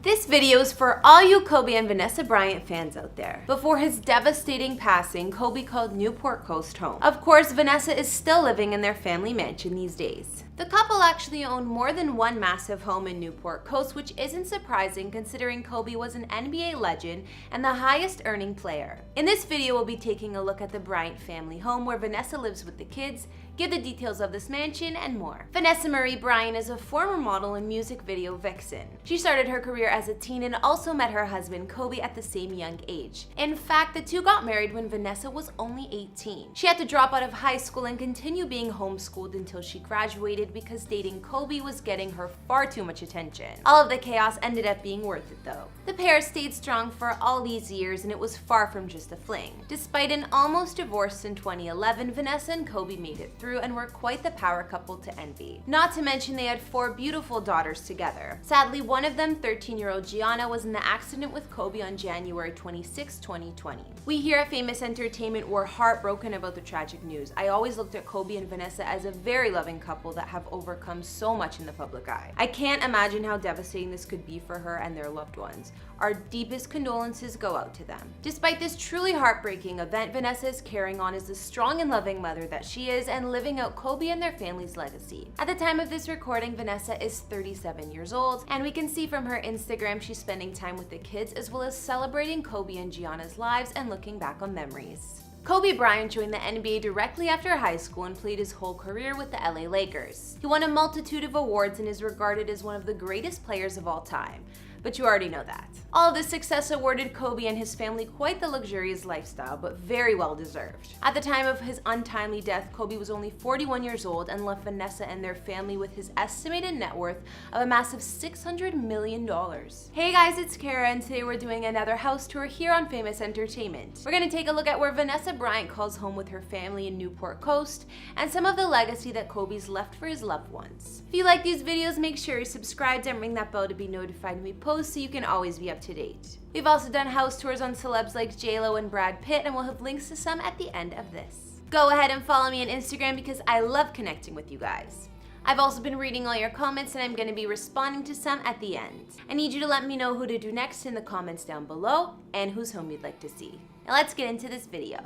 This video is for all you Kobe and Vanessa Bryant fans out there. Before his devastating passing, Kobe called Newport Coast home. Of course, Vanessa is still living in their family mansion these days. The couple actually owned more than one massive home in Newport Coast, which isn't surprising considering Kobe was an NBA legend and the highest earning player. In this video, we'll be taking a look at the Bryant family home where Vanessa lives with the kids, give the details of this mansion, and more. Vanessa Marie Bryant is a former model and music video vixen. She started her career as a teen and also met her husband Kobe at the same young age. In fact, the two got married when Vanessa was only 18. She had to drop out of high school and continue being homeschooled until she graduated because dating Kobe was getting her far too much attention. All of the chaos ended up being worth it though. The pair stayed strong for all these years and it was far from just a fling. Despite an almost divorce in 2011, Vanessa and Kobe made it through and were quite the power couple to envy. Not to mention they had 4 beautiful daughters together. Sadly, one of them, 13-year-old Gianna, was in the accident with Kobe on January 26, 2020. We here at Famous Entertainment were heartbroken about the tragic news. I always looked at Kobe and Vanessa as a very loving couple that have overcome so much in the public eye. I can't imagine how devastating this could be for her and their loved ones. Our deepest condolences go out to them. Despite this truly heartbreaking event, Vanessa is carrying on as the strong and loving mother that she is and living out Kobe and their family's legacy. At the time of this recording, Vanessa is 37 years old, and we can see from her Instagram she's spending time with the kids as well as celebrating Kobe and Gianna's lives and looking back on memories. Kobe Bryant joined the NBA directly after high school and played his whole career with the LA Lakers. He won a multitude of awards and is regarded as one of the greatest players of all time. But you already know that. All of this success awarded Kobe and his family quite the luxurious lifestyle, but very well deserved. At the time of his untimely death, Kobe was only 41 years old and left Vanessa and their family with his estimated net worth of a massive $600 million. Hey guys, it's Kara, and today we're doing another house tour here on Famous Entertainment. We're gonna take a look at where Vanessa Bryant calls home with her family in Newport Coast and some of the legacy that Kobe's left for his loved ones. If you like these videos, make sure you're subscribed and ring that bell to be notified when we post so you can always be up to date. We've also done house tours on celebs like J-Lo and Brad Pitt, and we'll have links to some at the end of this. Go ahead and follow me on Instagram because I love connecting with you guys. I've also been reading all your comments and I'm going to be responding to some at the end. I need you to let me know who to do next in the comments down below and whose home you'd like to see. Now let's get into this video.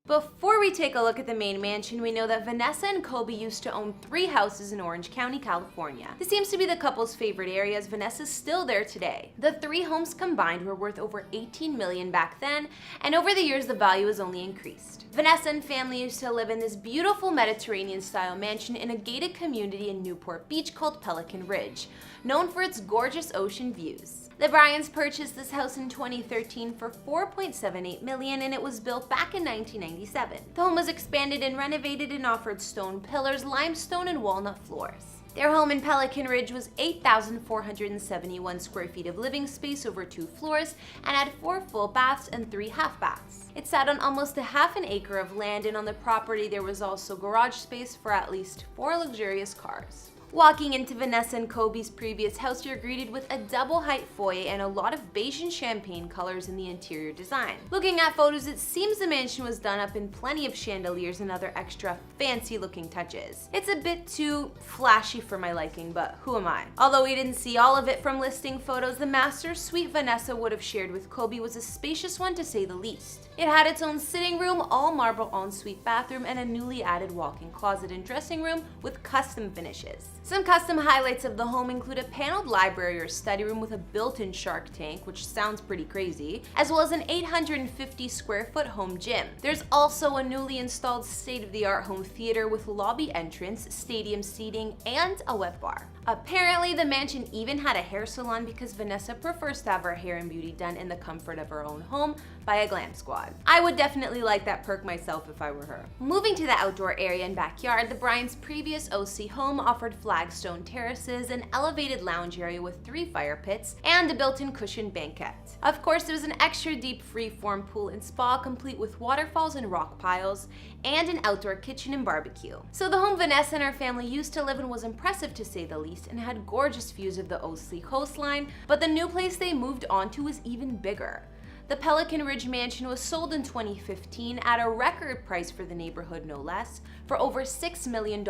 Before we take a look at the main mansion, we know that Vanessa and Kobe used to own 3 houses in Orange County, California. This seems to be the couple's favorite area as Vanessa's still there today. The 3 homes combined were worth over $18 million back then, and over the years the value has only increased. Vanessa and family used to live in this beautiful Mediterranean-style mansion in a gated community in Newport Beach called Pelican Ridge, known for its gorgeous ocean views. The Bryants purchased this house in 2013 for $4.78 million and it was built back in 1997. The home was expanded and renovated and offered stone pillars, limestone, and walnut floors. Their home in Pelican Ridge was 8,471 square feet of living space over 2 floors and had 4 full baths and 3 half baths. It sat on almost a half an acre of land, and on the property there was also garage space for at least 4 luxurious cars. Walking into Vanessa and Kobe's previous house, you're greeted with a double-height foyer and a lot of beige and champagne colors in the interior design. Looking at photos, it seems the mansion was done up in plenty of chandeliers and other extra fancy-looking touches. It's a bit too flashy for my liking, but who am I? Although we didn't see all of it from listing photos, the master suite Vanessa would have shared with Kobe was a spacious one to say the least. It had its own sitting room, all marble ensuite bathroom, and a newly added walk-in closet and dressing room with custom finishes. Some custom highlights of the home include a paneled library or study room with a built-in shark tank, which sounds pretty crazy, as well as an 850 square foot home gym. There's also a newly installed state-of-the-art home theater with lobby entrance, stadium seating, and a wet bar. Apparently, the mansion even had a hair salon because Vanessa prefers to have her hair and beauty done in the comfort of her own home by a glam squad. I would definitely like that perk myself if I were her. Moving to the outdoor area and backyard, the Bryant's previous OC home offered flagstone terraces, an elevated lounge area with 3 fire pits, and a built-in cushioned banquette. Of course, there was an extra deep free-form pool and spa complete with waterfalls and rock piles, and an outdoor kitchen and barbecue. So the home Vanessa and her family used to live in was impressive to say the least and had gorgeous views of the OC coastline, but the new place they moved on to was even bigger. The Pelican Ridge mansion was sold in 2015 at a record price for the neighborhood, no less, for over $6 million.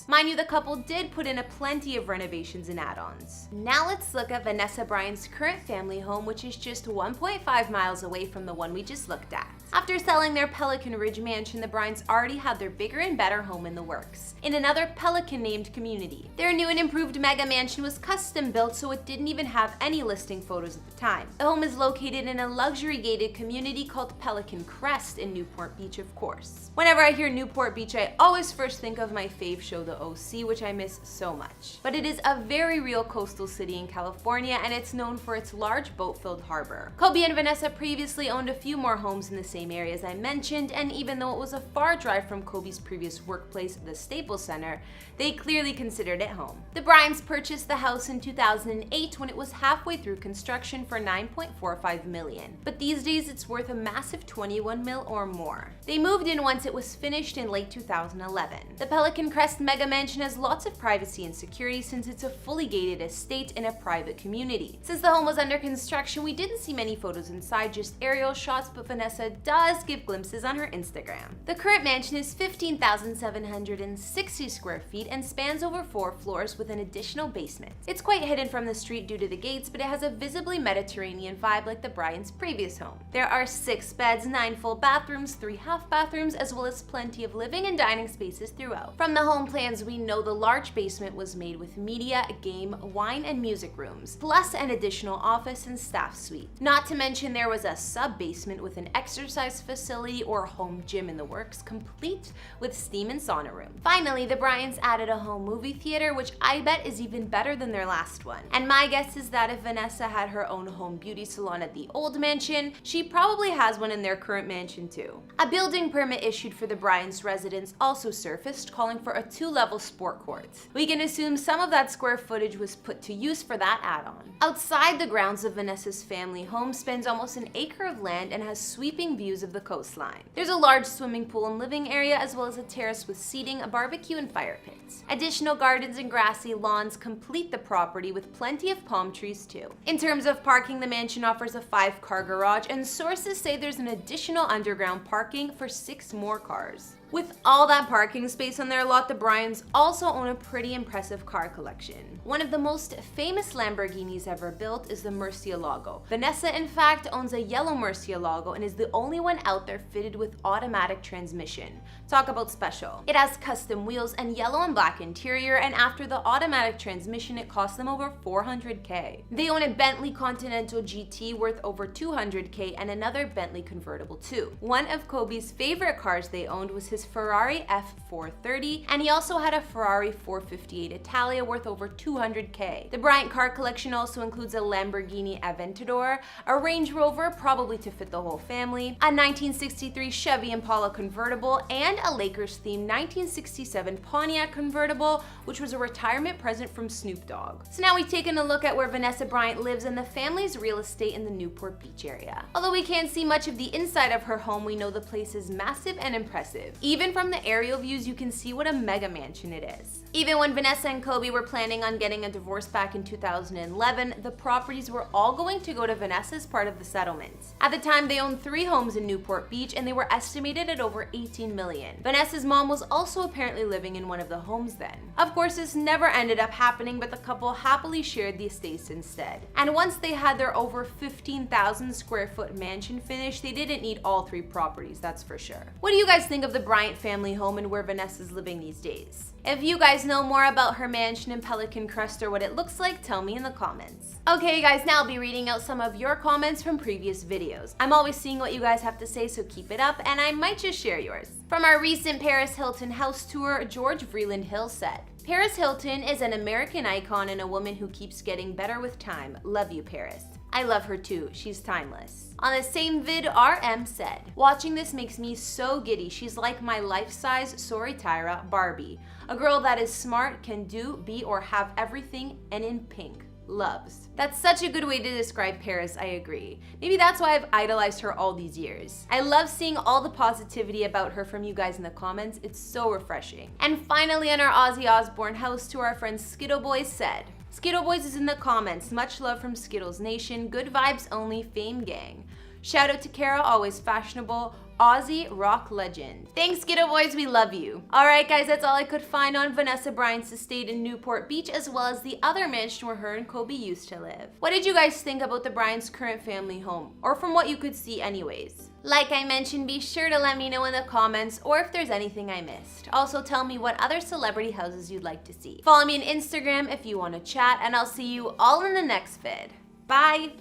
Mind you, the couple did put in a plenty of renovations and add-ons. Now let's look at Vanessa Bryant's current family home, which is just 1.5 miles away from the one we just looked at. After selling their Pelican Ridge mansion, the Bryants already had their bigger and better home in the works, in another Pelican-named community. Their new and improved mega mansion was custom built, so it didn't even have any listing photos at the time. The home is located in a luxury gated community called Pelican Crest in Newport Beach, of course. Whenever I hear Newport Beach, I always first think of my fave show, The OC, which I miss so much. But it is a very real coastal city in California, and it's known for its large boat-filled harbor. Kobe and Vanessa previously owned a few more homes in the same area as I mentioned, and even though it was a far drive from Kobe's previous workplace, the Staples Center, they clearly considered it home. The Bryants purchased the house in 2008 when it was halfway through construction for $9.45 million, but these days it's worth a massive $21 million or more. They moved in once it was finished in late 2011. The Pelican Crest mega mansion has lots of privacy and security since it's a fully gated estate in a private community. Since the home was under construction, we didn't see many photos inside, just aerial shots, but Vanessa does give glimpses on her Instagram. The current mansion is 15,760 square feet and spans over 4 floors with an additional basement. It's quite hidden from the street due to the gates, but it has a visibly Mediterranean vibe like the Bryants' previous home. There are 6 beds, 9 full bathrooms, 3 half bathrooms, as well as plenty of living and dining spaces throughout. From the home plans, we know the large basement was made with media, game, wine, and music rooms, plus an additional office and staff suite. Not to mention there was a sub-basement with an exercise facility or home gym in the works, complete with steam and sauna room. Finally, the Bryants added a home movie theater, which I bet is even better than their last one. And my guess is that if Vanessa had her own home beauty salon at the old mansion, she probably has one in their current mansion too. A building permit issued for the Bryants' residence also surfaced, calling for a 2-level sport court. We can assume some of that square footage was put to use for that add-on. Outside the grounds of Vanessa's family home spans almost an acre of land and has sweeping views of the coastline. There's a large swimming pool and living area, as well as a terrace with seating, a barbecue, and fire pits. Additional gardens and grassy lawns complete the property, with plenty of palm trees too. In terms of parking, the mansion offers a 5-car garage, and sources say there's an additional underground parking for 6 more cars. With all that parking space on their lot, the Bryants also own a pretty impressive car collection. One of the most famous Lamborghinis ever built is the Murcielago. Vanessa, in fact, owns a yellow Murcielago and is the only one out there fitted with automatic transmission. Talk about special. It has custom wheels and yellow and black interior, and after the automatic transmission, it cost them over $400K. They own a Bentley Continental GT worth over $200K and another Bentley convertible too. One of Kobe's favorite cars they owned was his Ferrari F430, and he also had a Ferrari 458 Italia worth over $200K. The Bryant car collection also includes a Lamborghini Aventador, a Range Rover, probably to fit the whole family, a 1963 Chevy Impala convertible, and a Lakers-themed 1967 Pontiac convertible, which was a retirement present from Snoop Dogg. So now we've taken a look at where Vanessa Bryant lives and the family's real estate in the Newport Beach area. Although we can't see much of the inside of her home, we know the place is massive and impressive. Even from the aerial views, you can see what a mega mansion it is. Even when Vanessa and Kobe were planning on getting a divorce back in 2011, the properties were all going to go to Vanessa's part of the settlement. At the time, they owned 3 homes in Newport Beach, and they were estimated at over $18 million. Vanessa's mom was also apparently living in one of the homes then. Of course, this never ended up happening, but the couple happily shared the estates instead. And once they had their over 15,000 square foot mansion finished, they didn't need all 3 properties, that's for sure. What do you guys think of the Bryant family home and where Vanessa's living these days? If you guys know more about her mansion in Pelican Crest or what it looks like, tell me in the comments. Okay guys, now I'll be reading out some of your comments from previous videos. I'm always seeing what you guys have to say, so keep it up, and I might just share yours. From our recent Paris Hilton house tour, George Vreeland Hill said, Paris Hilton is an American icon and a woman who keeps getting better with time. Love you, Paris. I love her too, she's timeless. On the same vid, RM said, watching this makes me so giddy. She's like my life-size Sorry Tyra Barbie. A girl that is smart, can do, be, or have everything, and in pink. Loves. That's such a good way to describe Paris, I agree. Maybe that's why I've idolized her all these years. I love seeing all the positivity about her from you guys in the comments, it's so refreshing. And finally, on our Ozzy Osbourne house tour, our friend Skittle Boys said, Skittle Boys is in the comments, much love from Skittles Nation, good vibes only, Fame Gang. Shout out to Kara, always fashionable, Aussie rock legend. Thanks, Ghetto Boys, we love you. Alright guys, that's all I could find on Vanessa Bryant's estate in Newport Beach, as well as the other mansion where her and Kobe used to live. What did you guys think about the Bryant's current family home? Or from what you could see anyways? Like I mentioned, be sure to let me know in the comments or if there's anything I missed. Also tell me what other celebrity houses you'd like to see. Follow me on Instagram if you want to chat, and I'll see you all in the next vid. Bye!